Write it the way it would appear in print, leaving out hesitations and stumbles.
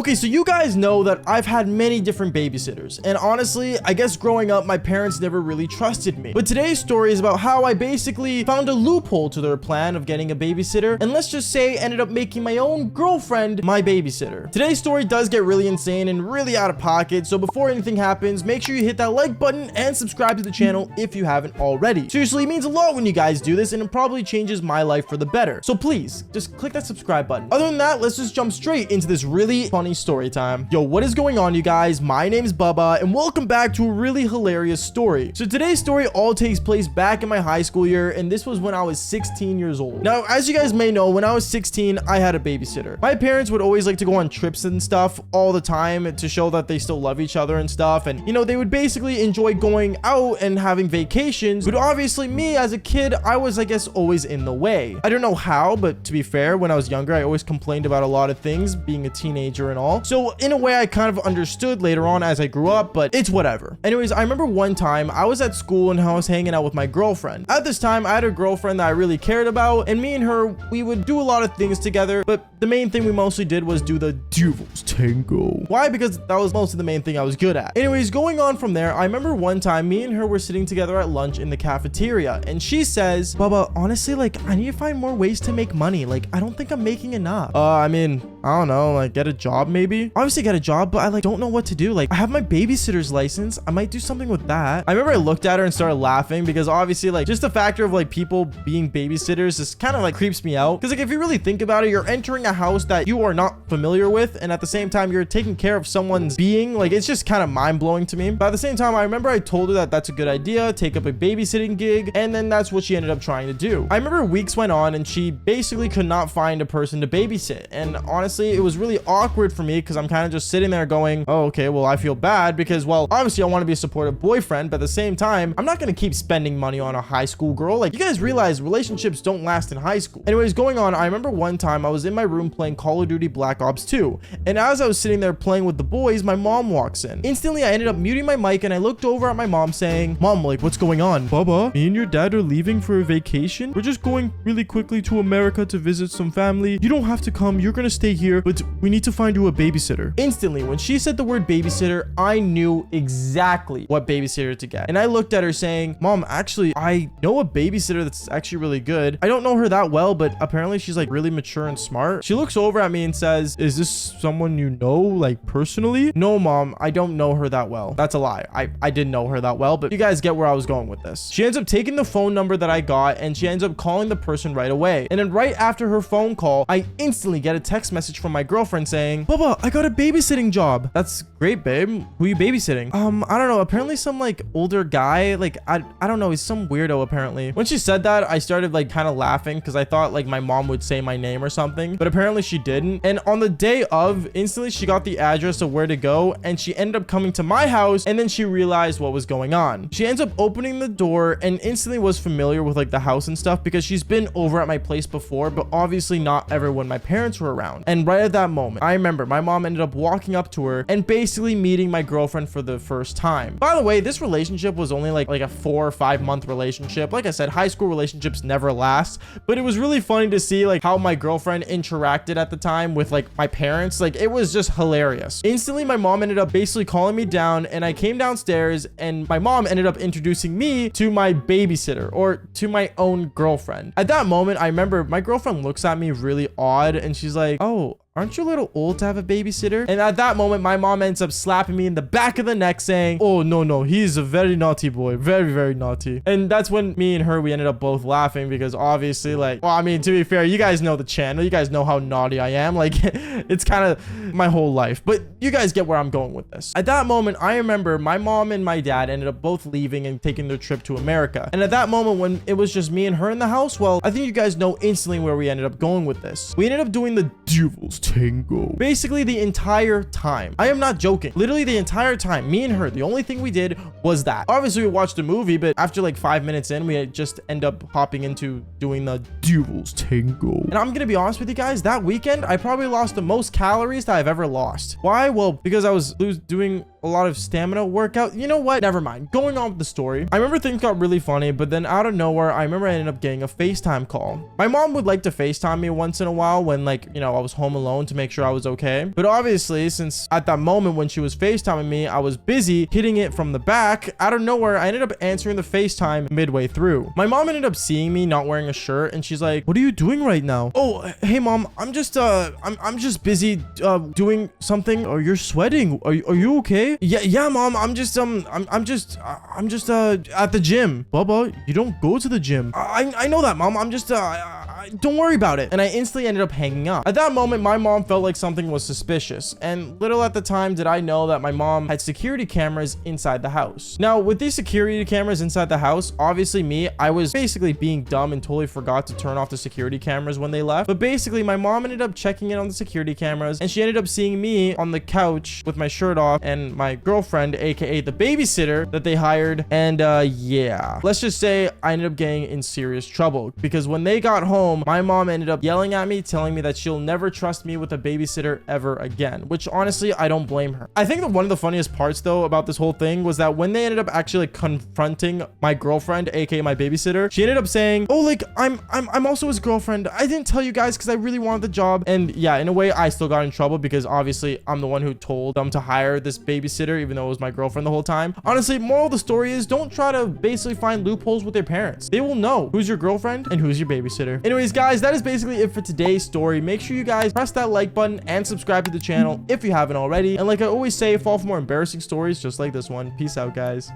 Okay, so you guys know that I've had many different babysitters, and honestly, I guess growing up, my parents never really trusted me. But today's story is about how I basically found a loophole to their plan of getting a babysitter, and let's just say ended up making my own girlfriend my babysitter. Today's story does get really insane and really out of pocket, so before anything happens, make sure you hit that like button and subscribe to the channel if you haven't already. Seriously, it means a lot when you guys do this, and it probably changes my life for the better. So please, just click that subscribe button. Other than that, let's just jump straight into this really funny story time. Yo, what is going on, you guys? My name's Bubba, and welcome back to a really hilarious story. So today's story all takes place back in my high school year, and this was when I was 16 years old. Now, as you guys may know, when I was 16, I had a babysitter. My parents would always like to go on trips and stuff all the time to show that they still love each other and stuff, and you know, they would basically enjoy going out and having vacations, but obviously me as a kid, I was, I guess, always in the way. I don't know how, but to be fair, when I was younger, I always complained about a lot of things, being a teenager and all. So in a way, I kind of understood later on as I grew up, but it's whatever. Anyways, I remember one time I was at school and I was hanging out with my girlfriend. At this time, I had a girlfriend that I really cared about, and me and her, we would do a lot of things together, but the main thing we mostly did was do the Devil's Tango. Why? Because that was mostly the main thing I was good at. Anyways, going on from there, I remember one time me and her were sitting together at lunch in the cafeteria, and she says, Bubba, honestly, like, I need to find more ways to make money. Like, I don't think I'm making enough. I mean, I don't know, like, get a job maybe? Obviously get a job, but I like don't know what to do. Like, I have my babysitter's license. I might do something with that. I remember I looked at her and started laughing because obviously, like, just the factor of like people being babysitters just kind of like creeps me out. Because like, if you really think about it, you're entering a house that you are not familiar with, and at the same time, you're taking care of someone's being. Like, it's just kind of mind-blowing to me. But at the same time, I remember I told her that that's a good idea, take up a babysitting gig, and then that's what she ended up trying to do. I remember weeks went on and she basically could not find a person to babysit, and honestly, it was really awkward for me because I'm kind of just sitting there going, oh, okay, well, I feel bad because, well, obviously I want to be a supportive boyfriend, but at the same time, I'm not going to keep spending money on a high school girl. Like, you guys realize relationships don't last in high school. Anyways, going on, I remember one time I was in my room playing Call of Duty Black Ops 2, and as I was sitting there playing with the boys, my mom walks in. Instantly, I ended up muting my mic and I looked over at my mom saying, Mom, like, what's going on? Bubba, me and your dad are leaving for a vacation. We're just going really quickly to America to visit some family. You don't have to come. You're gonna stay here, but we need to find you a babysitter. Instantly, when she said the word babysitter, I knew exactly what babysitter to get. And I looked at her saying, Mom, actually, I know a babysitter that's actually really good. I don't know her that well, but apparently she's like really mature and smart. She looks over at me and says, is this someone you know, like, personally? No, Mom, I don't know her that well. That's a lie. I didn't know her that well, but you guys get where I was going with this. She ends up taking the phone number that I got, and she ends up calling the person right away. And then right after her phone call, I instantly get a text message from my girlfriend saying, Bubba, I got a babysitting job. That's great, babe. Who are you babysitting? I don't know. Apparently some like older guy, like, I don't know. He's some weirdo apparently. When she said that, I started like kind of laughing because I thought like my mom would say my name or something, but apparently she didn't. And on the day of, instantly she got the address of where to go, and she ended up coming to my house, and then she realized what was going on. She ends up opening the door and instantly was familiar with like the house and stuff because she's been over at my place before, but obviously not ever when my parents were around. And right at that moment, I remember my mom ended up walking up to her and basically meeting my girlfriend for the first time. By the way, this relationship was only like a 4 or 5 month relationship. Like I said, high school relationships never last, but it was really funny to see like how my girlfriend interacted at the time with like my parents. Like, it was just hilarious. Instantly, my mom ended up basically calling me down, and I came downstairs, and my mom ended up introducing me to my babysitter, or to my own girlfriend. At that moment, I remember my girlfriend looks at me really odd, and she's like, oh, aren't you a little old to have a babysitter? And at that moment, my mom ends up slapping me in the back of the neck saying, oh, no, he's a very naughty boy. Very, very naughty. And that's when me and her, we ended up both laughing because obviously, like, well, I mean, to be fair, you guys know the channel. You guys know how naughty I am. Like, it's kind of my whole life. But you guys get where I'm going with this. At that moment, I remember my mom and my dad ended up both leaving and taking their trip to America. And at that moment, when it was just me and her in the house, well, I think you guys know instantly where we ended up going with this. We ended up doing the Devil's Tango. Basically the entire time. I am not joking. Literally the entire time, me and her, the only thing we did was that. Obviously we watched a movie, but after like 5 minutes in, we had just end up hopping into doing the Devil's Tango. And I'm gonna be honest with you guys, that weekend, I probably lost the most calories that I've ever lost. Why? Well, because I was doing a lot of stamina workout. You know what? Never mind. Going on with the story. I remember things got really funny, but then out of nowhere, I remember I ended up getting a FaceTime call. My mom would like to FaceTime me once in a while when, like, you know, I was home alone to make sure I was okay. But obviously, since at that moment when she was FaceTiming me, I was busy hitting it from the back, out of nowhere, I ended up answering the FaceTime midway through. My mom ended up seeing me not wearing a shirt, and she's like, "What are you doing right now?" "Oh, hey mom, I'm just busy doing something." "Oh, you're sweating. Are you okay?" Yeah mom, I'm just at the gym." "Bubba, you don't go to the gym." I know that, mom. I'm just don't worry about it." And I instantly ended up hanging up. At that moment, my mom felt like something was suspicious, and little at the time did I know that my mom had security cameras inside the house. Now, with these security cameras inside the house, obviously I was basically being dumb and totally forgot to turn off the security cameras when they left. But basically, my mom ended up checking in on the security cameras, and she ended up seeing me on the couch with my shirt off and my girlfriend, aka the babysitter that they hired. And yeah, let's just say I ended up getting in serious trouble, because when they got home, my mom ended up yelling at me, telling me that she'll never trust me with a babysitter ever again, which honestly, I don't blame her. I think that one of the funniest parts though about this whole thing was that when they ended up actually confronting my girlfriend, aka my babysitter, she ended up saying, "Oh, like I'm also his girlfriend. I didn't tell you guys because I really wanted the job." And yeah, in a way, I still got in trouble because obviously I'm the one who told them to hire this babysitter, even though it was my girlfriend the whole time. Honestly, moral of the story is don't try to basically find loopholes with your parents. They will know who's your girlfriend and who's your babysitter. Anyways, guys, that is basically it for today's story. Make sure you guys press that like button and subscribe to the channel if you haven't already. And like I always say, follow for more embarrassing stories just like this one. Peace out, guys.